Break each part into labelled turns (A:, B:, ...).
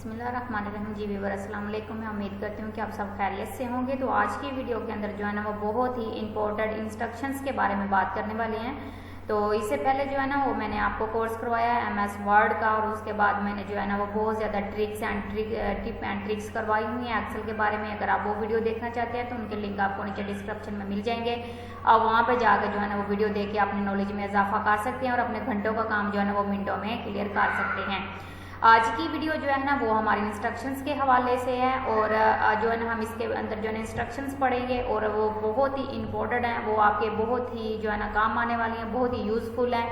A: बिस्मिल्लाहिर्रहमानिर्रहीम। जी व्यूअर अस्सलाम वालेकुम। मैं उम्मीद करती हूँ कि आप सब खैरियत से होंगे। तो आज की वीडियो के अंदर जो है ना वो बहुत ही इंपॉर्टेंट इंस्ट्रक्शंस के बारे में बात करने वाले हैं। तो इससे पहले जो है ना वो मैंने आपको कोर्स करवाया है MS वर्ड का, और उसके बाद मैंने जो है ना वो बहुत ज़्यादा टिप एंड ट्रिक्स करवाई हुई हैं एक्सेल के बारे में। अगर आप वो वीडियो देखना चाहते हैं तो उनके लिंक आपको नीचे डिस्क्रिप्शन में मिल जाएंगे। आप वहाँ पर जाकर जो है ना वो वीडियो देख के अपनी नॉलेज में इजाफा कर सकते हैं और अपने घंटों का काम जो है ना वो मिनटों में क्लियर कर सकते हैं। आज की वीडियो जो है ना वो हमारे इंस्ट्रक्शंस के हवाले से है, और जो है ना हम इसके अंदर जो है ना इंस्ट्रक्शंस पढ़ेंगे और वो बहुत ही इंपॉर्टेंट हैं, वो आपके बहुत ही जो है ना काम आने वाली हैं, बहुत ही यूज़फुल हैं।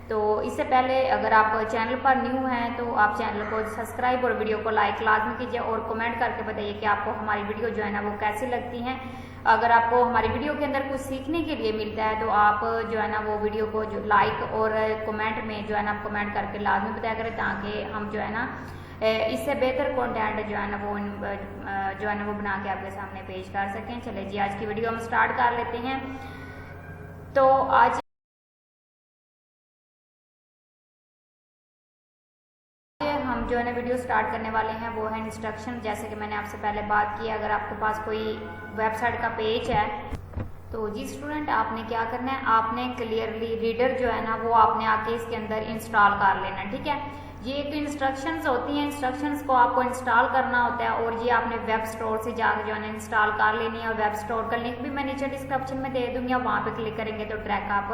A: तो इससे पहले अगर आप चैनल पर न्यू हैं तो आप चैनल को सब्सक्राइब और वीडियो को लाइक लाजमी कीजिए और कमेंट करके बताइए कि आपको हमारी वीडियो जो है ना वो कैसी लगती हैं। अगर आपको हमारी वीडियो के अंदर कुछ सीखने के लिए मिलता है तो आप जो है ना वो वीडियो को जो लाइक और कमेंट में जो है ना कमेंट करके लाजमी बताया करें, ताकि हम जो है ना इससे बेहतर कंटेंट जो है ना वो बना के आपके सामने पेश कर सकें। चलिए जी, आज की वीडियो हम स्टार्ट कर लेते हैं। तो आज हम जो है ना वीडियो स्टार्ट करने वाले हैं वो है इंस्ट्रक्शन। जैसे कि मैंने आपसे पहले बात की, अगर आपके पास कोई वेबसाइट का पेज है तो जी स्टूडेंट, आपने क्या करना है, आपने क्लियरली रीडर जो है ना वो आपने आके इसके अंदर इंस्टॉल कर लेना है। ठीक है, ये एक इंस्ट्रक्शंस होती हैं, इंस्ट्रक्शंस को आपको इंस्टॉल करना होता है और ये आपने वेब स्टोर से जाकर जो है ना इंस्टॉल कर लेनी है। और वेब स्टोर का लिंक भी मैं नीचे डिस्क्रिप्शन में दे दूंगी, आप वहाँ पे क्लिक करेंगे तो ट्रैक आप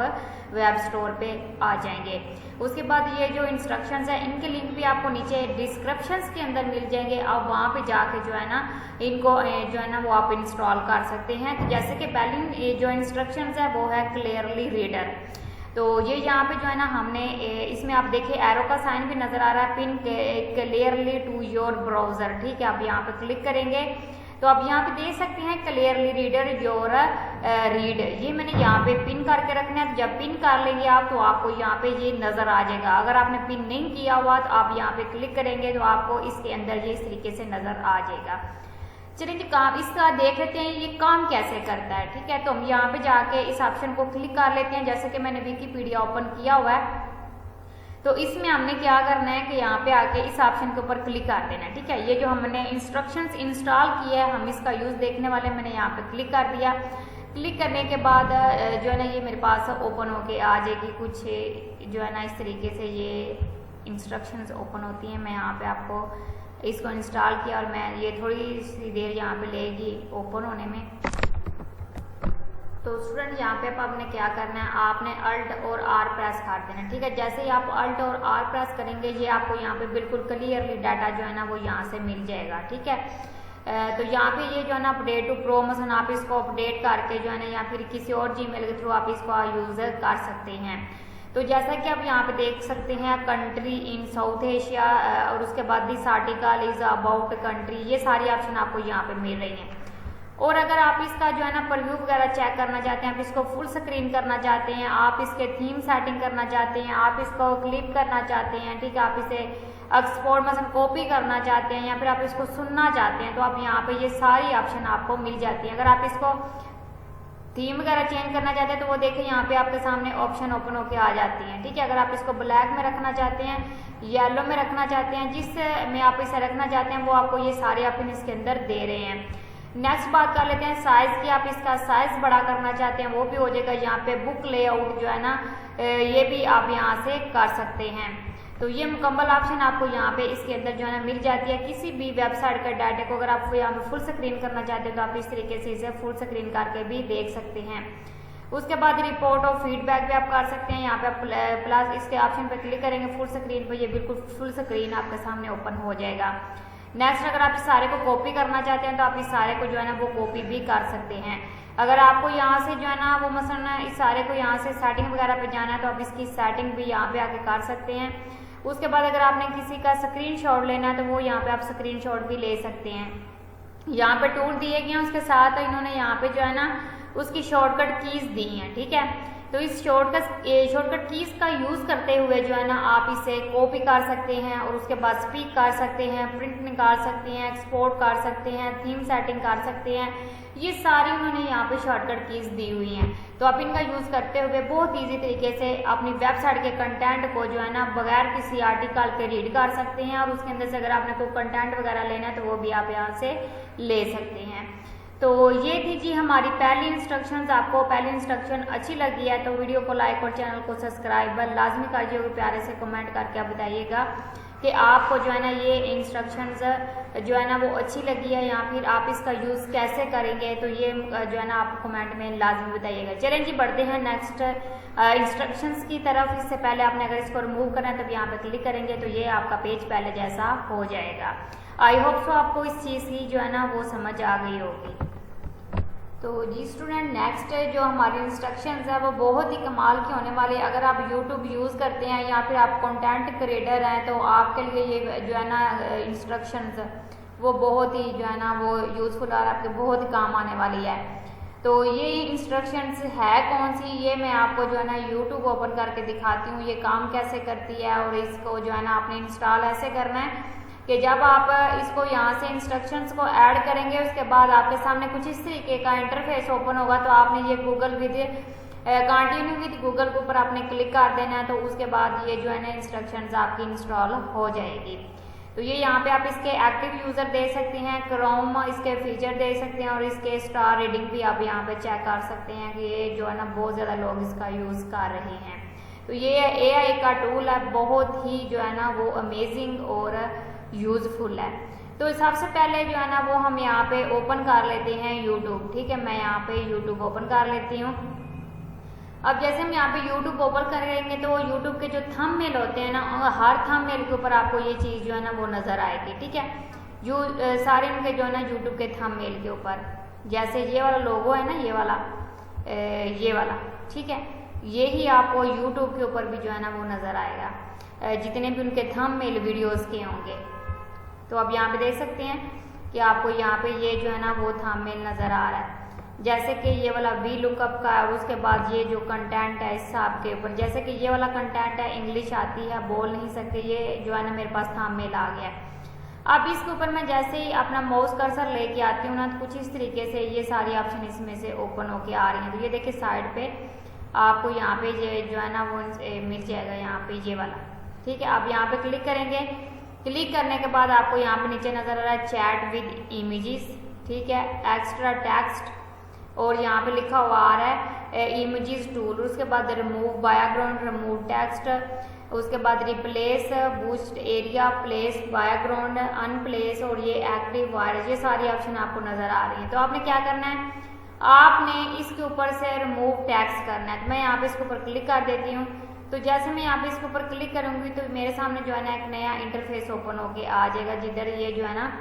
A: वेब स्टोर पे आ जाएंगे। उसके बाद ये जो इंस्ट्रक्शंस है इनके लिंक भी आपको नीचे डिस्क्रिप्शंस के अंदर मिल जाएंगे। आप वहाँ पे जाके जो है ना इनको जो है ना वो आप इंस्टॉल कर सकते हैं। तो जैसे कि पहली जो इंस्ट्रक्शंस है वो है क्लियरली रीडर। तो ये यहाँ पे जो है ना हमने इसमें आप देखिए एरो का साइन भी नजर आ रहा है, pin clearly to your browser. ठीक है, आप यहाँ पे क्लिक करेंगे तो आप यहाँ पे देख सकते हैं क्लियरली रीडर योर रीड। ये मैंने यहाँ पे पिन करके रखना है। जब पिन कर लेंगे आप तो आपको यहाँ पे ये नजर आ जाएगा। अगर आपने पिन नहीं किया हुआ तो आप यहाँ पे क्लिक करेंगे तो आपको इसके अंदर ये इस तरीके से नजर आ जाएगा। चलिए जी, काम इसका देख लेते हैं ये काम कैसे करता है। ठीक है, तो हम यहाँ पे जाके इस ऑप्शन को क्लिक कर लेते हैं। जैसे कि मैंने विकिपीडिया ओपन किया हुआ है तो इसमें हमने क्या करना है कि यहाँ पे आके इस ऑप्शन के ऊपर क्लिक कर देना है। ठीक है, ये जो हमने इंस्ट्रक्शंस इंस्टॉल किया है हम इसका यूज देखने वाले, मैंने यहाँ पे क्लिक कर दिया। क्लिक करने के बाद जो है ना ये मेरे पास ओपन होके आ जाएगी कुछ जो है ना इस तरीके से ये इंस्ट्रक्शंस ओपन होती हैं। मैं यहाँ पे आपको इसको इंस्टॉल किया और मैं ये थोड़ी सी देर यहाँ पे लेगी ओपन होने में। तो स्टूडेंट यहाँ पे आपने क्या करना है, आपने अल्ट और R प्रेस कर देना। ठीक है, जैसे ही आप अल्ट और R प्रेस करेंगे ये आपको यहाँ पे बिल्कुल क्लियरली डाटा जो है ना वो यहाँ से मिल जाएगा। ठीक है, तो यहाँ पे ये जो है ना अपडेट टू प्रोमोशन, आप इसको अपडेट करके जो है ना या फिर किसी और जीमेल के थ्रू आप इसको यूज कर सकते हैं। तो जैसा कि आप यहाँ पे देख सकते हैं कंट्री इन साउथ एशिया, और उसके बाद this article is about country, ये सारी ऑप्शन आपको यहाँ पे मिल रही हैं। और अगर आप इसका जो है ना प्रीव्यू वगैरह चेक करना चाहते हैं, आप इसको फुल स्क्रीन करना चाहते हैं, आप इसके थीम सेटिंग करना चाहते हैं, आप इसको क्लिप करना चाहते हैं, ठीक है, आप इसे एक्सपोर्ट मतलब कॉपी करना चाहते हैं या फिर आप इसको सुनना चाहते हैं, तो आप यहाँ पे ये सारी ऑप्शन आपको मिल जाती है। अगर आप इसको थीम वगैरह चेंज करना चाहते हैं तो वो देखिए यहाँ पे आपके सामने ऑप्शन ओपन होके आ जाती हैं। ठीक है, अगर आप इसको ब्लैक में रखना चाहते हैं, येलो में रखना चाहते हैं, जिस में आप इसे रखना चाहते हैं वो आपको ये सारे ऑप्शन इसके अंदर दे रहे हैं। नेक्स्ट बात कर लेते हैं साइज की, आप इसका साइज बड़ा करना चाहते हैं वो भी हो जाएगा। यहाँ पे बुक लेआउट जो है ना ये भी आप यहाँ से कर सकते हैं। तो ये मुकम्मल ऑप्शन आपको यहाँ पे इसके अंदर जो है ना मिल जाती है। किसी भी वेबसाइट का डाटा को अगर आप यहाँ पे फुल स्क्रीन करना चाहते हैं तो आप इस तरीके से इसे फुल स्क्रीन करके भी देख सकते हैं। उसके बाद रिपोर्ट और फीडबैक भी आप कर सकते हैं। यहाँ पे आप प्लस इसके ऑप्शन पे क्लिक करेंगे फुल स्क्रीन पे, ये बिल्कुल फुल स्क्रीन आपके सामने ओपन हो जाएगा। नेक्स्ट, अगर आप इस सारे को कॉपी करना चाहते हैं तो आप इस सारे को जो है ना वो कॉपी भी कर सकते हैं। अगर आपको यहाँ से जो है ना वो मसलन इस सारे को यहाँ से सेटिंग वगैरह पे जाना है तो आप इसकी सेटिंग भी यहाँ पे आके कर सकते हैं। उसके बाद अगर आपने किसी का स्क्रीनशॉट लेना है तो वो यहाँ पे आप स्क्रीनशॉट भी ले सकते हैं। यहाँ पे टूल दिए गए हैं, उसके साथ इन्होंने यहाँ पे जो है ना उसकी शॉर्टकट कीज दी हैं। ठीक है, तो इस शॉर्टकट कीज का यूज करते हुए जो है ना आप इसे कॉपी कर सकते हैं और उसके बाद स्पीक कर सकते हैं, प्रिंट निकाल सकते हैं, एक्सपोर्ट कर सकते हैं, थीम सेटिंग कर सकते हैं। ये सारी उन्होंने यहाँ पे शॉर्टकट कीज दी हुई हैं। तो आप इनका यूज करते हुए बहुत ईजी तरीके से अपनी वेबसाइट के कंटेंट को जो है ना बगैर किसी आर्टिकल के रीड कर सकते हैं और उसके अंदर से अगर आपने कोई कंटेंट वगैरह लेना है तो वो भी आप यहाँ से ले सकते हैं। तो ये थी जी हमारी पहली इंस्ट्रक्शंस। आपको पहली इंस्ट्रक्शन अच्छी लगी है तो वीडियो को लाइक और चैनल को सब्सक्राइब लाजमी कीजिएगा, प्यारे से कमेंट करके आप बताइएगा कि आपको जो है ना ये इंस्ट्रक्शंस जो है ना वो अच्छी लगी है या फिर आप इसका यूज़ कैसे करेंगे, तो ये जो है ना आप कमेंट में लाजमी बताइएगा। चलें जी बढ़ते हैं नेक्स्ट इंस्ट्रक्शंस की तरफ। इससे पहले आपने अगर इसको रिमूव करना है तो यहाँ पे क्लिक करेंगे तो ये आपका पेज पहले जैसा हो जाएगा। आई होप सो आपको इस चीज़ की जो है ना वो समझ आ गई होगी। तो जी स्टूडेंट नेक्स्ट जो हमारी इंस्ट्रक्शंस है वो बहुत ही कमाल की होने वाली। अगर आप यूट्यूब यूज़ करते हैं या फिर आप कंटेंट क्रिएटर हैं तो आपके लिए ये जो है ना इंस्ट्रक्शंस वो बहुत ही जो है ना वो यूज़फुल और आपके बहुत ही काम आने वाली है। तो ये इंस्ट्रक्शंस है कौन सी, ये मैं आपको जो है ना यूट्यूब ओपन करके दिखाती हूँ ये काम कैसे करती है। और इसको जो है ना आपने इंस्टॉल ऐसे करना है कि जब आप इसको यहाँ से इंस्ट्रक्शंस को ऐड करेंगे उसके बाद आपके सामने कुछ इस तरीके का इंटरफेस ओपन होगा। तो आपने ये Google with continue with Google के ऊपर आपने क्लिक कर देना है। तो उसके बाद ये जो है ना इंस्ट्रक्शंस आपकी इंस्टॉल हो जाएगी। तो ये यहाँ पे आप इसके एक्टिव यूज़र दे सकते हैं, क्रोम इसके फीचर दे सकते हैं और इसके स्टार रेटिंग भी आप यहाँ पे चेक कर सकते हैं कि ये जो है ना बहुत ज़्यादा लोग इसका यूज़ कर रहे हैं। तो ये AI का टूल है, बहुत ही जो है ना वो अमेजिंग और यूज़फुल है। तो सबसे पहले जो है ना वो हम यहाँ पे ओपन कर लेते हैं यूट्यूब। ठीक है, मैं यहाँ पे यूट्यूब ओपन कर लेती हूँ। अब जैसे हम यहाँ पे यूट्यूब ओपन करेंगे तो यूट्यूब के जो थंबनेल होते हैं ना हर थंबनेल के ऊपर आपको ये चीज़ जो है ना वो नज़र आएगी। ठीक है, सारे इनके जो है ना यूट्यूब के थंबनेल के ऊपर जैसे ये वाला लोगो है ना ये वाला ठीक है, ये ही आपको यूट्यूब के ऊपर भी जो है ना वो नज़र आएगा जितने भी उनके थंबनेल वीडियोज़ के होंगे। तो आप यहाँ पे देख सकते हैं कि आपको यहाँ पे ये जो है ना वो थंबनेल नज़र आ रहा है। जैसे कि ये वाला वी लुकअप का है, उसके बाद ये जो कंटेंट है इस हिसाब के ऊपर, जैसे कि ये वाला कंटेंट है इंग्लिश आती है बोल नहीं सकते, ये जो है ना मेरे पास थंबनेल आ गया है। अब इसके ऊपर मैं जैसे ही अपना माउस कर्सर लेके आती हूँ ना तो कुछ इस तरीके से ये सारी ऑप्शन इसमें से ओपन होके आ रही हैं। तो ये देखिए साइड पे आपको यहाँ पे ये जो है ना वो मिल जाएगा यहाँ पे ये वाला। ठीक है, आप यहाँ पे क्लिक करेंगे। क्लिक करने के बाद आपको यहाँ पे नीचे नज़र आ रहा है चैट विद इमेजेस। ठीक है, एक्स्ट्रा टेक्स्ट और यहाँ पे लिखा हुआ आ रहा है इमेजेस टूल। उसके बाद रिमूव बैकग्राउंड, रिमूव टेक्स्ट, उसके बाद replace, boost area, place background, unplace और ये एक्टिव वायरस, ये सारी ऑप्शन आपको नज़र आ रही हैं। तो आपने क्या करना है, आपने इसके ऊपर से रिमूव टेक्स्ट करना है। तो मैं यहाँ पे इसके ऊपर क्लिक कर देती हूँ। तो जैसे मैं यहाँ पे इसके ऊपर क्लिक करूँगी तो मेरे सामने जो है ना एक नया इंटरफेस ओपन होके आ जाएगा जिधर ये जो है ना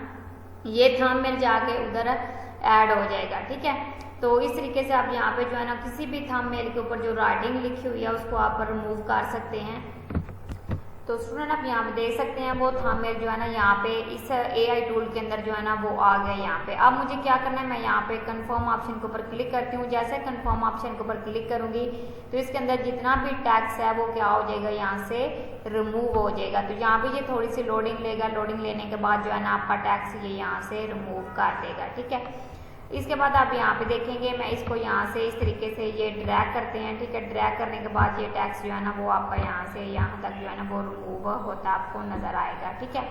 A: ये थंबनेल जाके उधर ऐड हो जाएगा। ठीक है, तो इस तरीके से आप यहाँ पे जो है ना किसी भी थंबनेल के ऊपर जो राइटिंग लिखी हुई है उसको आप रिमूव कर सकते हैं। तो स्टूडेंट आप यहाँ पे देख सकते हैं वो थंबनेल जो है ना यहाँ पे इस AI टूल के अंदर जो है ना वो आ गया यहाँ पे। अब मुझे क्या करना है, मैं यहाँ पे कंफर्म ऑप्शन के ऊपर क्लिक करती हूँ। जैसे कंफर्म ऑप्शन के ऊपर क्लिक करूँगी तो इसके अंदर जितना भी टैक्स है वो क्या हो जाएगा, यहाँ से रिमूव हो जाएगा। तो यहाँ पे ये थोड़ी सी लोडिंग लेगा, लोडिंग लेने के बाद जो है ना आपका टैक्स ये यहाँ से रिमूव कर देगा। ठीक है, इसके बाद आप यहाँ पे देखेंगे मैं इसको यहाँ से इस तरीके से ये ड्रैग करते हैं। ठीक है, ड्रैग करने के बाद ये टैक्स जो है ना वो आपका यहाँ से यहाँ तक जो है ना वो रिमूव होता आपको नज़र आएगा। ठीक है,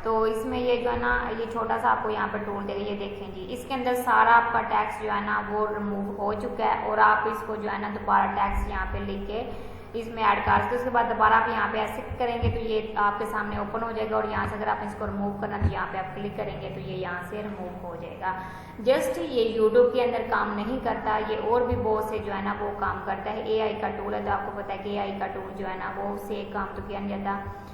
A: तो इसमें ये जो है ना ये छोटा सा आपको यहाँ पे टूल देगा, ये देखें जी इसके अंदर सारा आपका टैक्स जो है ना वो रिमूव हो चुका है और आप इसको जो है ना दोबारा टैक्स यहाँ पे लिख के इसमें ऐड कर सकते। उसके बाद दोबारा आप यहाँ पे ऐसे करेंगे तो ये आपके सामने ओपन हो जाएगा और यहाँ से अगर आप इसको रिमूव करना तो यहाँ पे आप क्लिक करेंगे तो ये यहाँ से रिमूव हो जाएगा। जस्ट ये यूट्यूब के अंदर काम नहीं करता, ये और भी बहुत से जो है ना वो काम करता है। AI का टूल है तो आपको पता है कि AI का टूल जो है ना वो उससे काम तो किया नहीं जाता,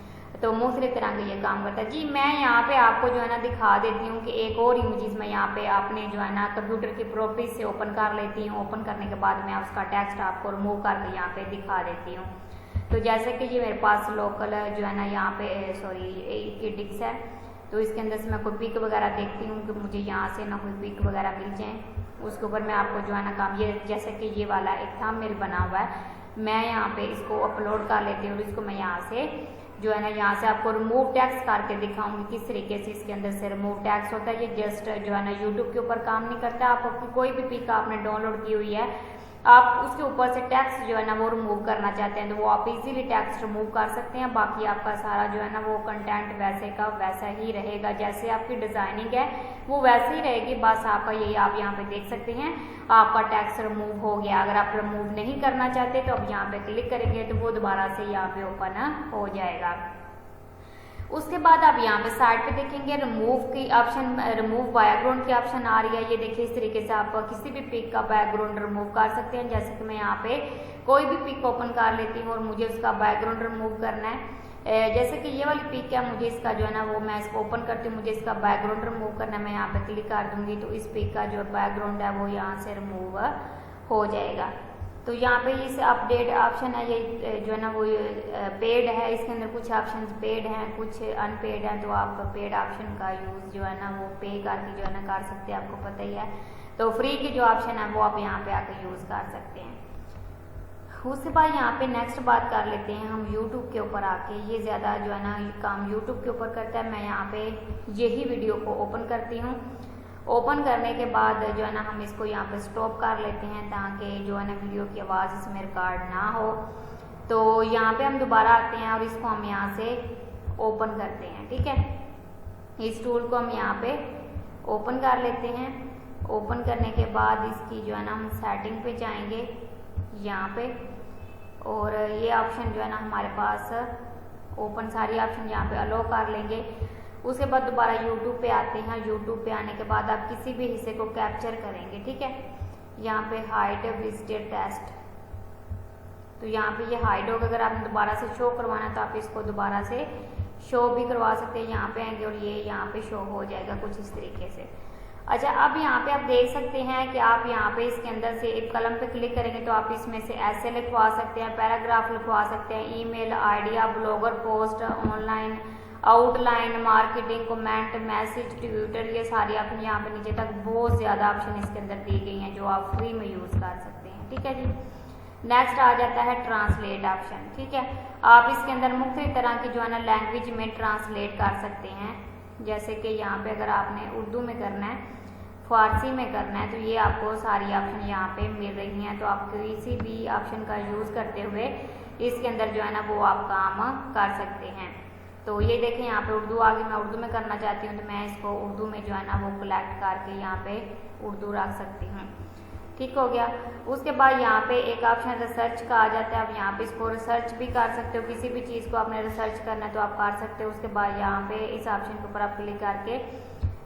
A: तो मुख्तलिफ तरह का ये काम करता है। जी मैं यहाँ पे आपको जो है ना दिखा देती हूँ कि एक और इमेजेस में यहाँ पे आपने जो है ना कंप्यूटर की प्रॉपर्टीज से ओपन कर लेती हूँ। ओपन करने के बाद मैं उसका टेक्स्ट आपको रिमूव करके यहाँ पे दिखा देती हूँ। तो जैसे कि ये मेरे पास लोकल जो है ना यहाँ पे किडिक्स है, तो इसके अंदर से मैं कोई पिक वगैरह देखती हूँ कि मुझे यहाँ से ना कोई पिक वगैरह मिल जाए। उसके ऊपर मैं आपको जो है ना काम, ये जैसे कि ये वाला एक थंबनेल बना हुआ है, मैं यहाँ पे इसको अपलोड कर लेती हूँ और इसको मैं यहाँ से जो है ना यहाँ से आपको रिमूव टैक्स करके दिखाऊंगी किस तरीके से इसके अंदर से रिमूव टैक्स होता है। ये जस्ट जो है ना यूट्यूब के ऊपर काम नहीं करता। आपकी कोई भी पिक आपने डाउनलोड की हुई है, आप उसके ऊपर से टैक्स जो है ना वो रिमूव करना चाहते हैं तो वो आप इजीली टैक्स रिमूव कर सकते हैं। बाकी आपका सारा जो है ना वो कंटेंट वैसे का वैसा ही रहेगा, जैसे आपकी डिजाइनिंग है वो वैसे ही रहेगी। बस आपका यही आप यहाँ पे देख सकते हैं आपका टैक्स रिमूव हो गया। अगर आप रिमूव नहीं करना चाहते तो अब यहाँ पे क्लिक करेंगे तो वो दोबारा से यहाँ पे ओपन हो जाएगा। उसके बाद आप यहाँ पे साइड पे देखेंगे रिमूव की ऑप्शन, रिमूव बैकग्राउंड की ऑप्शन आ रही है। ये देखिए इस तरीके से आप किसी भी पिक का बैकग्राउंड रिमूव कर सकते हैं। जैसे कि मैं यहाँ पे कोई भी पिक ओपन कर लेती हूँ और मुझे उसका बैकग्राउंड रिमूव करना है। जैसे कि ये वाली पिक है, मुझे इसका जो है ना वो मैं इसको ओपन करती हूँ, मुझे इसका बैकग्राउंड रिमूव करना है। मैं यहाँ पे क्लिक कर दूंगी तो इस पिक का जो बैकग्राउंड है वो यहाँ से रिमूव हो जाएगा। तो यहाँ पे इस अपडेट ऑप्शन है, ये जो है ना वो पेड है, इसके अंदर कुछ ऑप्शंस पेड हैं कुछ अनपेड हैं। तो आप पेड ऑप्शन का यूज़ जो है ना वो पे करके जो है ना कर सकते हैं, आपको पता ही है। तो फ्री की जो ऑप्शन है वो आप यहाँ पे आकर यूज़ कर सकते हैं। उसके बाद यहाँ पे नेक्स्ट बात कर लेते हैं हम यूट्यूब के ऊपर आके। ये ज़्यादा जो है ना काम यूट्यूब के ऊपर करता है। मैं यहाँ पे यही वीडियो को ओपन करती हूँ। ओपन करने के बाद जो है ना हम इसको यहाँ पे स्टॉप कर लेते हैं ताकि जो है ना वीडियो की आवाज़ इसमें रिकॉर्ड ना हो। तो यहाँ पे हम दोबारा आते हैं और इसको हम यहाँ से ओपन करते हैं। ठीक है, इस टूल को हम यहाँ पे ओपन कर लेते हैं। ओपन करने के बाद इसकी जो है ना हम सेटिंग पे जाएंगे यहाँ पे, और ये ऑप्शन जो है ना हमारे पास ओपन सारी ऑप्शन यहाँ पे अलो कर लेंगे। उसके बाद दोबारा यूट्यूब पे आते हैं। यूट्यूब पे आने के बाद आप किसी भी हिस्से को कैप्चर करेंगे। ठीक है, यहाँ पे हाइड विजिटेड टेस्ट, तो यहाँ पे ये हाइड होगा। अगर आपने दोबारा से शो करवाना तो आप इसको दोबारा से शो भी करवा सकते हैं। यहाँ पे आएंगे और ये यहाँ पे शो हो जाएगा कुछ इस तरीके से। अच्छा, अब यहाँ पे आप देख सकते हैं कि आप यहाँ पे इसके अंदर से एक कलम पे क्लिक करेंगे तो आप इसमें से ऐसे लिखवा सकते हैं, पैराग्राफ लिखवा सकते हैं, email, idea, blogger post, online outline, marketing, comment, message, Twitter, ये सारी ऑप्शन यहाँ पे नीचे तक बहुत ज़्यादा ऑप्शन इसके अंदर दी गई हैं जो आप फ्री में यूज़ कर सकते हैं। ठीक है जी। नेक्स्ट आ जाता है ट्रांसलेट ऑप्शन। ठीक है, आप इसके अंदर मुख्तलिफ तरह की जो है ना लैंग्वेज में ट्रांसलेट कर सकते हैं। जैसे कि यहाँ पे अगर आपने उर्दू में करना है, फारसी में करना है, तो ये आपको सारी ऑप्शन यहाँ पे मिल रही हैं। तो आप किसी भी ऑप्शन का यूज़ करते हुए इसके अंदर जो है ना वो आप काम कर सकते हैं। तो ये देखें यहाँ पे उर्दू आ गई, मैं उर्दू में करना चाहती हूँ तो मैं इसको उर्दू में जो है ना वो कलेक्ट करके यहाँ पे उर्दू रख सकती हूँ। ठीक हो गया। उसके बाद यहाँ पे एक ऑप्शन रिसर्च का आ जाता है। आप यहाँ पे इसको रिसर्च भी कर सकते हो, किसी भी चीज़ को आपने रिसर्च करना है तो आप कर सकते हो। उसके बाद यहाँ पे इस ऑप्शन के ऊपर आप क्लिक करके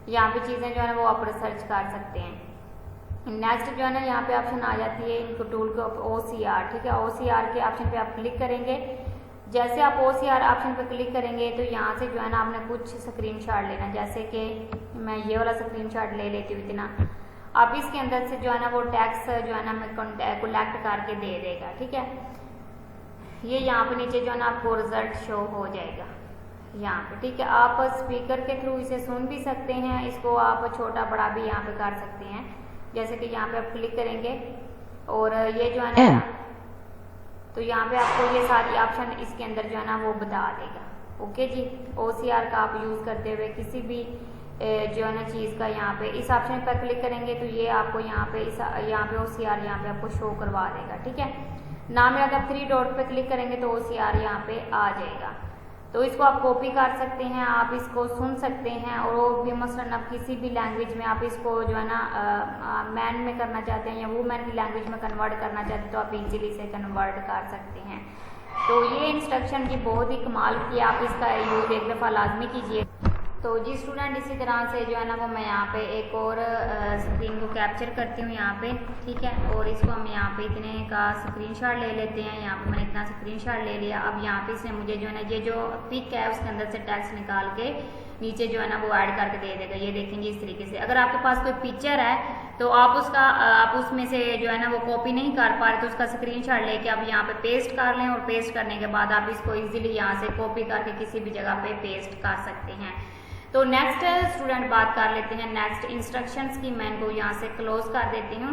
A: यहाँ पे चीज़ें जो है ना वो आप रिसर्च कर सकते हैं। नेक्स्ट जो है ना यहाँ पे ऑप्शन आ जाती है इनको टूल के OCR। ठीक है, OCR के ऑप्शन पे आप क्लिक करेंगे। जैसे आप OCR ऑप्शन पर क्लिक करेंगे तो यहाँ से जो है ना आपने कुछ स्क्रीनशॉट लेना। जैसे कि मैं ये वाला स्क्रीनशॉट ले लेती हूँ इतना। अब इसके अंदर से जो है ना वो टैक्स जो है ना मैं कलेक्ट करके दे देगा। ठीक है, ये यहाँ पे नीचे जो है ना आपको रिजल्ट शो हो जाएगा यहाँ पे। ठीक है, आप स्पीकर के थ्रू इसे सुन भी सकते हैं, इसको आप छोटा बड़ा भी यहाँ पे कर सकते हैं। जैसे कि यहाँ पे आप क्लिक करेंगे और ये जो है ना तो यहाँ पे आपको ये सारी ऑप्शन इसके अंदर जो है ना वो बता देगा। ओके जी, OCR का आप यूज़ करते हुए किसी भी जो है ना चीज़ का यहाँ पे इस ऑप्शन पर क्लिक करेंगे तो ये आपको यहाँ पे OCR यहाँ पे आपको शो करवा देगा। ठीक है, नाम में अगर 3 डॉट पे क्लिक करेंगे तो OCR यहाँ पे आ जाएगा। तो इसको आप कॉपी कर सकते हैं, आप इसको सुन सकते हैं, और वो भी मसलन आप किसी भी लैंग्वेज में आप इसको जो है ना मैन में करना चाहते हैं या वुमेन की लैंग्वेज में कन्वर्ट करना चाहते हैं तो आप इजीली इसे कन्वर्ट कर सकते हैं। तो ये इंस्ट्रक्शन जी बहुत ही कमाल की, आप इसका यूज़ एक दफ़ा लाजमी कीजिए। तो जी स्टूडेंट, इसी तरह से जो है ना वो मैं यहाँ पे एक और स्क्रीन को कैप्चर करती हूँ यहाँ पे। ठीक है, और इसको हम यहाँ पे इतने का स्क्रीनशॉट ले लेते हैं। यहाँ पे मैंने इतना स्क्रीनशॉट ले लिया। अब यहाँ पे इसने मुझे जो है ना ये जो पिक है उसके अंदर से टेक्स्ट निकाल के नीचे जो है ना वो ऐड करके दे देगा। ये देखेंगे इस तरीके से। अगर आपके पास कोई पिक्चर है तो आप उसमें से जो है ना वो कॉपी नहीं कर पा रहे तो उसका स्क्रीनशॉट लेके आप यहाँ पे पेस्ट कर लें, और पेस्ट करने के बाद आप इसको इजीली यहाँ से कॉपी करके किसी भी जगह पे पेस्ट कर सकते हैं। तो नेक्स्ट स्टूडेंट बात कर लेते हैं नेक्स्ट इंस्ट्रक्शंस की। मैं इनको यहाँ से क्लोज कर देती हूँ।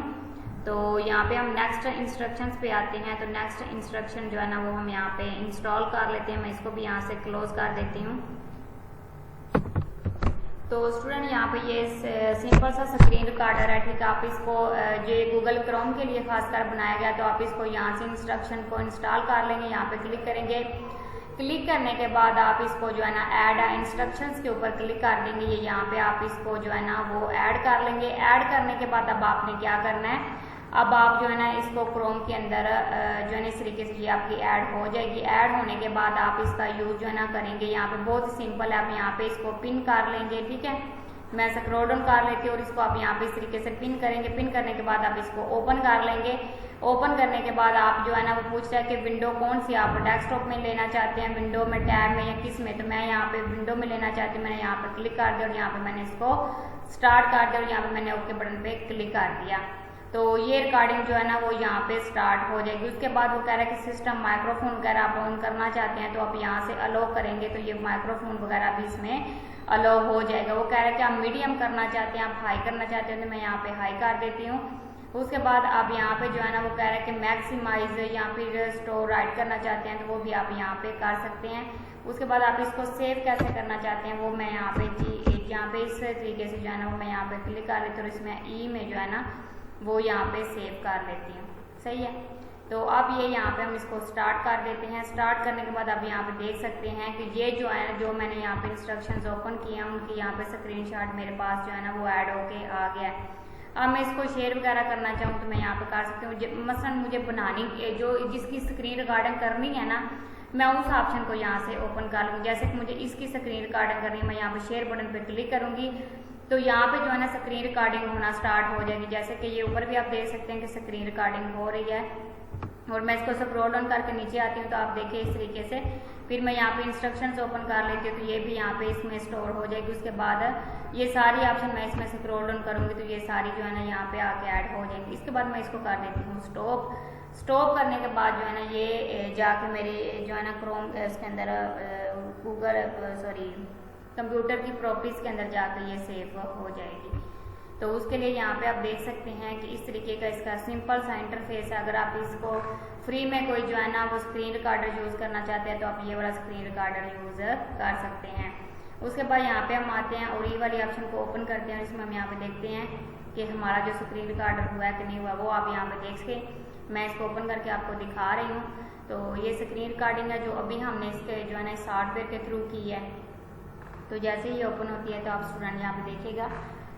A: तो यहाँ पे हम नेक्स्ट इंस्ट्रक्शंस पे आते हैं। तो नेक्स्ट इंस्ट्रक्शन जो है ना वो हम यहाँ पे इंस्टॉल कर लेते हैं। मैं इसको भी यहाँ से क्लोज कर देती हूँ। तो स्टूडेंट यहाँ पे ये सिंपल सा स्क्रीन रिकॉर्डर है, ठीक है। आप इसको जो गूगल क्रोम के लिए खासकर बनाया गया, तो आप इसको यहाँ से इंस्ट्रक्शन को इंस्टॉल कर लेंगे। यहाँ पे क्लिक करेंगे। क्लिक करने के बाद आप इसको जो है ना ऐड इंस्ट्रक्शंस के ऊपर क्लिक कर देंगे। ये यहाँ पे आप इसको जो है ना वो ऐड कर लेंगे। ऐड करने के बाद अब आपने क्या करना है, अब आप जो है ना इसको क्रोम के अंदर जो है ना इस तरीके से ये आपकी ऐड हो जाएगी। ऐड होने के बाद आप इसका यूज जो है ना करेंगे। यहाँ पे बहुत सिंपल है, आप यहाँ पे इसको पिन कर लेंगे, ठीक है। मैं स्क्रॉल डाउन कर लेती हूँ और इसको आप यहाँ पे इस तरीके से पिन करेंगे। पिन करने के बाद आप इसको ओपन कर लेंगे। ओपन करने के बाद आप जो है ना वो पूछता है कि विंडो कौन सी आप डेस्कटॉप में लेना चाहते हैं, विंडो में, टैब में या किस में। तो मैं यहाँ पे विंडो में लेना चाहती हूँ। मैंने यहाँ पे क्लिक कर दिया और यहाँ पे मैंने इसको स्टार्ट कर दिया और यहाँ पे मैंने ओके बटन पे क्लिक कर दिया। तो ये रिकॉर्डिंग जो है ना वो यहाँ पे स्टार्ट हो जाएगी। उसके बाद वो कह रहा है कि सिस्टम माइक्रोफोन वगैरह आप ऑन करना चाहते हैं, तो आप यहाँ से अलो करेंगे तो ये माइक्रोफोन वगैरह भी इसमें अलो हो जाएगा। वो कह रहा है कि आप मीडियम करना चाहते हैं, आप हाई करना चाहते हैं, तो मैं यहाँ पे हाई कर देती हूँ। उसके बाद आप यहाँ पे जो है ना वो कह रहा है कि मैक्सिमाइज या फिर स्टोर राइट करना चाहते हैं, तो वो भी आप यहाँ पे कर सकते हैं। उसके बाद आप इसको सेव कैसे करना चाहते हैं वो मैं यहाँ पे यहाँ पे इस तरीके से जो है ना वो मैं यहाँ पे क्लिक कर लेती हूँ और इसमें ई में जो है ना वो यहाँ पे सेव कर लेती हूँ, सही है। तो अब ये यहाँ पे हम इसको स्टार्ट कर देते हैं। स्टार्ट करने के बाद आप यहाँ पे देख सकते हैं कि ये जो है जो मैंने यहाँ पे इंस्ट्रक्शंस ओपन किए हैं उनकी यहाँ पे स्क्रीनशॉट मेरे पास जो है ना वो ऐड होके आ गया है। अब मैं इसको शेयर वगैरह करना चाहूँ तो मैं यहाँ पे कर सकती हूँ। मसलन मुझे बनानी जो जिसकी स्क्रीन रिकॉर्डिंग करनी है ना, मैं उस ऑप्शन को यहाँ से ओपन कर लूँगी। जैसे कि मुझे इसकी स्क्रीन रिकॉर्डिंग करनी है, मैं यहाँ पे शेयर बटन पे क्लिक करूँगी तो यहाँ पे जो है ना स्क्रीन रिकॉर्डिंग होना स्टार्ट हो जाएगी। जैसे कि ये ऊपर भी आप देख सकते हैं कि स्क्रीन रिकॉर्डिंग हो रही है। और मैं इसको स्क्रॉल डाउन करके नीचे आती हूँ तो आप देखिए इस तरीके से। फिर मैं यहाँ पे इंस्ट्रक्शंस ओपन कर लेती हूँ तो ये भी यहाँ पे इसमें स्टोर हो जाएगी। उसके बाद ये सारी ऑप्शन मैं इसमें स्क्रॉल डाउन करूँगी तो ये सारी जो है ना यहाँ पे आके ऐड हो जाएगी। इसके बाद मैं इसको कर देती हूँ स्टॉप। स्टॉप करने के बाद जो है ना ये जाके मेरी जो है ना क्रोम इसके अंदर गूगल कंप्यूटर की प्रॉपर्टीज के अंदर जाकर ये सेव हो जाएगी। तो उसके लिए यहाँ पे आप देख सकते हैं कि इस तरीके का इसका सिंपल सा इंटरफेस है। अगर आप इसको फ्री में कोई जो है ना वो स्क्रीन रिकॉर्डर यूज़ करना चाहते हैं तो आप ये वाला स्क्रीन रिकॉर्डर यूज़ कर सकते हैं। उसके बाद यहाँ पे हम आते हैं और ये वाली ऑप्शन को ओपन करते हैं। इसमें हम यहाँ पे देखते हैं कि हमारा जो स्क्रीन रिकॉर्डर हुआ है कि नहीं हुआ, वो आप यहाँ पे देख के मैं इसको ओपन करके आपको दिखा रही हूँ। तो ये स्क्रीन रिकॉर्डिंग है जो अभी हमने इसके जो है ना सॉफ्टवेयर के थ्रू की है। तो जैसे ही ओपन होती है तो आप स्टूडेंट यहाँ पे देखिएगा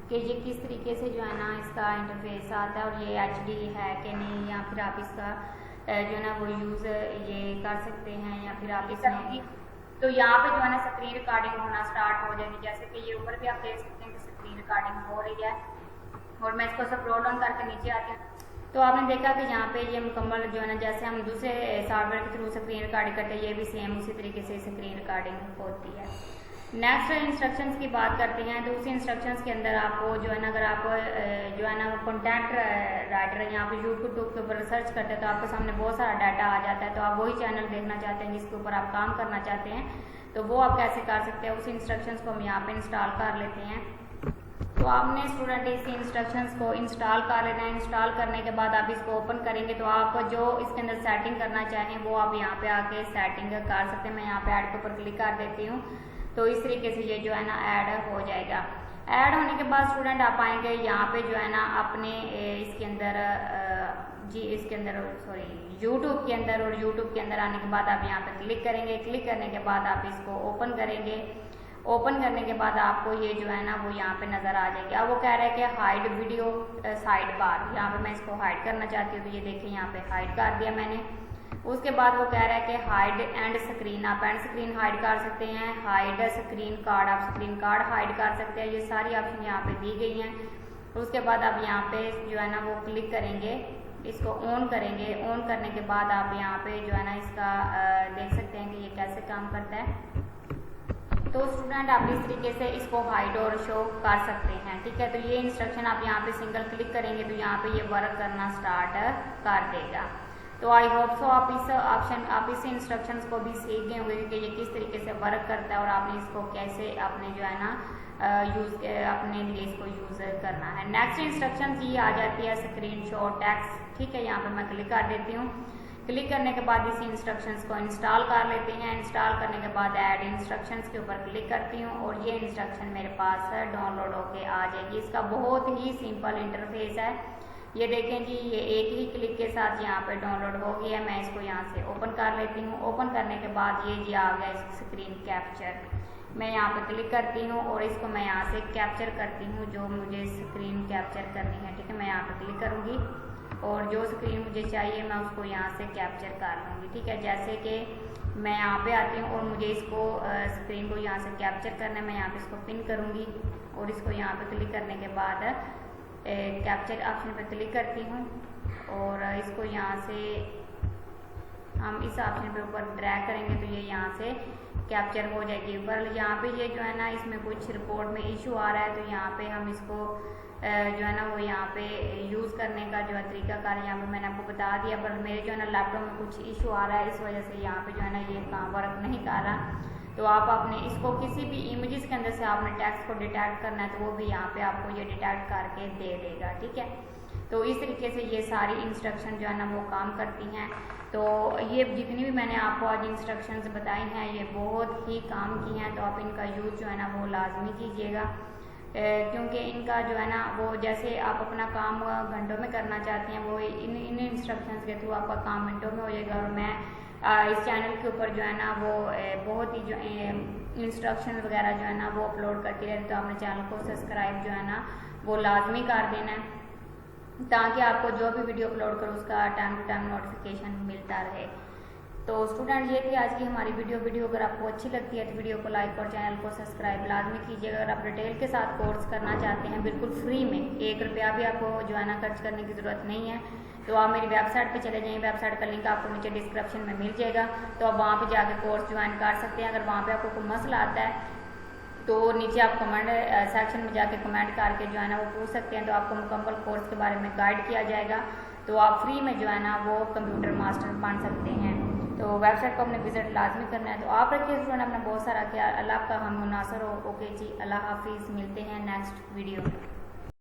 A: कि ये किस तरीके से जो है ना इसका इंटरफेस आता है और ये HD है कि नहीं, या फिर आप इसका जो है ना वो यूज़ ये कर सकते हैं या फिर आप इसमें। तो यहाँ पे जो है ना स्क्रीन रिकॉर्डिंग होना स्टार्ट हो जाएगी। जैसे कि ये ऊपर भी आप देख सकते हैं कि स्क्रीन रिकॉर्डिंग हो रही है। और मैं इसको स्क्रॉल डाउन करके नीचे आती हूँ तो आपने देखा कि यहाँ पे ये मुकम्मल जो है ना जैसे हम दूसरे सॉफ्टवेयर के थ्रू स्क्रीन रिकॉर्डिंग करते हैं, ये भी सेम उसी तरीके से स्क्रीन रिकॉर्डिंग होती है। नेक्स्ट इंस्ट्रक्शंस की बात करते हैं। तो उसी इंस्ट्रक्शंस के अंदर आपको जो है ना अगर आप जो है ना कंटेंट राइटर यहाँ पे यूट्यूब के ऊपर सर्च करते हैं तो आपके सामने बहुत सारा डाटा आ जाता है। तो आप वही चैनल देखना चाहते हैं जिसके ऊपर आप काम करना चाहते हैं, तो वो आप कैसे कर सकते हैं, उसी इंस्ट्रक्शंस को हम यहाँ पे इंस्टॉल कर लेते हैं। तो आपने स्टूडेंट इसी इंस्ट्रक्शंस को इंस्टॉल कर लेना है। इंस्टॉल करने के बाद आप इसको ओपन करेंगे तो आप जो इसके अंदर सेटिंग करना चाहें वो आप यहाँ पे आके सेटिंग कर सकते हैं। मैं यहाँ पे ऐड के ऊपर क्लिक कर देती हूँ तो इस तरीके से ये जो है ना ऐड हो जाएगा। ऐड होने के बाद स्टूडेंट आप आएंगे यहाँ पे जो है ना अपने इसके अंदर यूट्यूब के अंदर, और यूट्यूब के अंदर आने के बाद आप यहाँ पे क्लिक करेंगे। क्लिक करने के बाद आप इसको ओपन करेंगे। ओपन करने के बाद आपको ये जो है ना वो यहाँ पे नज़र आ जाएगी। अब वो कह रहा है कि हाइड वीडियो साइड बार, यहाँ पे मैं इसको हाइड करना चाहती हूँ तो ये देखिए यहाँ पे हाइड कर दिया मैंने। उसके बाद वो कह रहा है कि हाइड एंड स्क्रीन, आप एंड स्क्रीन हाइड कर सकते हैं, हाइड स्क्रीन कार्ड, आप स्क्रीन कार्ड हाइड कर सकते हैं। ये सारी ऑप्शन यहाँ पे दी गई हैं। उसके बाद आप यहाँ पे जो है ना वो क्लिक करेंगे, इसको ऑन करेंगे। ऑन करने के बाद आप यहाँ पे जो है ना इसका देख सकते हैं कि ये कैसे काम करता है। तो स्टूडेंट आप इस तरीके से इसको हाइड और शो कर सकते हैं, ठीक है। तो ये इंस्ट्रक्शन आप यहाँ पे सिंगल क्लिक करेंगे तो यहाँ पे ये वर्क करना स्टार्ट कर देगा। तो आई होप सो आप इस इंस्ट्रक्शंस को भी सीख गए होंगे कि ये किस तरीके से वर्क करता है और आपने इसको कैसे आपने जो है ना अपने लिए इसको यूज़ करना है। नेक्स्ट इंस्ट्रक्शन ये आ जाती है स्क्रीनशॉट टेक्स्ट। ठीक है, यहाँ पे मैं क्लिक कर देती हूँ। क्लिक करने के बाद इस इंस्ट्रक्शंस को इंस्टॉल कर लेते हैं। इंस्टॉल करने के बाद ऐड इंस्ट्रक्शंस के ऊपर क्लिक करती हूँ और ये इंस्ट्रक्शन मेरे पास डाउनलोड होके आ जाएगी। इसका बहुत ही सिंपल इंटरफेस है। ये देखें जी, ये एक ही क्लिक के साथ यहाँ पे डाउनलोड हो गया है। मैं इसको यहाँ से ओपन कर लेती हूँ। ओपन करने के बाद ये जी आ गया स्क्रीन कैप्चर। मैं यहाँ पे क्लिक करती हूँ और इसको मैं यहाँ से कैप्चर करती हूँ जो मुझे स्क्रीन कैप्चर करनी है। ठीक है, मैं यहाँ पे क्लिक करूँगी और जो स्क्रीन मुझे चाहिए मैं उसको यहाँ से कैप्चर कर लूँगी। ठीक है, जैसे कि मैं यहाँ पे आती हूँ और मुझे इसको स्क्रीन को यहाँ से कैप्चर करना है। मैं यहाँ पे इसको पिन करूँगी और इसको यहाँ पे क्लिक करने के बाद कैप्चर ऑप्शन पे क्लिक करती हूँ और इसको यहाँ से हम इस ऑप्शन पे ऊपर ड्रैग करेंगे तो ये यहाँ से कैप्चर हो जाएगी। पर यहाँ पे ये जो है ना इसमें कुछ रिपोर्ट में इशू आ रहा है, तो यहाँ पे हम इसको जो है ना वो यहाँ पे यूज़ करने का जो है तरीकाकार यहाँ पे मैंने आपको बता दिया। पर मेरे जो है ना लैपटॉप में कुछ इशू आ रहा है, इस वजह से यहाँ पे जो है ना ये काम वर्क नहीं कर रहा। तो आप अपने इसको किसी भी इमेजेस के अंदर से आपने टेक्स्ट को डिटेक्ट करना है तो वो भी यहाँ पे आपको ये डिटेक्ट करके दे देगा। ठीक है, तो इस तरीके से ये सारी इंस्ट्रक्शन जो है ना वो काम करती हैं। तो ये जितनी भी मैंने आपको आज इंस्ट्रक्शंस बताई हैं ये बहुत ही काम की हैं, तो आप इनका यूज़ जो है ना वो लाजमी कीजिएगा, क्योंकि इनका जो है ना वो जैसे आप अपना काम घंटों में करना चाहते हैं वो इन इंस्ट्रक्शंस के थ्रू आपका काम मिनटों में हो जाएगा। और मैं इस चैनल के ऊपर जो है ना वो बहुत ही जो इंस्ट्रक्शन वगैरह जो है ना वो अपलोड करती रहती, तो आपने चैनल को सब्सक्राइब जो है ना वो लाजमी कर देना है ताकि आपको जो भी वीडियो अपलोड करो उसका टाइम टू टाइम नोटिफिकेशन मिलता रहे। तो स्टूडेंट ये थी आज की हमारी वीडियो अगर आपको अच्छी लगती है तो वीडियो को लाइक और चैनल को सब्सक्राइब लाजमी कीजिएगा। अगर आप डिटेल के साथ कोर्स करना चाहते हैं बिल्कुल फ्री में, 1 रुपया भी आपको जो है ना खर्च करने की ज़रूरत नहीं है, तो आप मेरी वेबसाइट पे चले जाइए। वेबसाइट का लिंक आपको नीचे डिस्क्रिप्शन में मिल जाएगा, तो आप वहाँ पे जाके कोर्स ज्वाइन कर सकते हैं। अगर वहाँ पे आपको कोई मसला आता है तो नीचे आप कमेंट सेक्शन में जाके कमेंट करके जो है ना वो पूछ सकते हैं, तो आपको मुकम्मल कोर्स के बारे में गाइड किया जाएगा, तो आप फ्री में जो है ना वो कंप्यूटर मास्टर बन सकते हैं। तो वेबसाइट को अपने विजिट लाजमी करना है। तो आप रखिए स्टूडेंट अपना बहुत सारा ख्याल। अल्लाह का हम मुनासर हो। ओके जी, अल्लाह हाफिज़, मिलते हैं नेक्स्ट वीडियो में।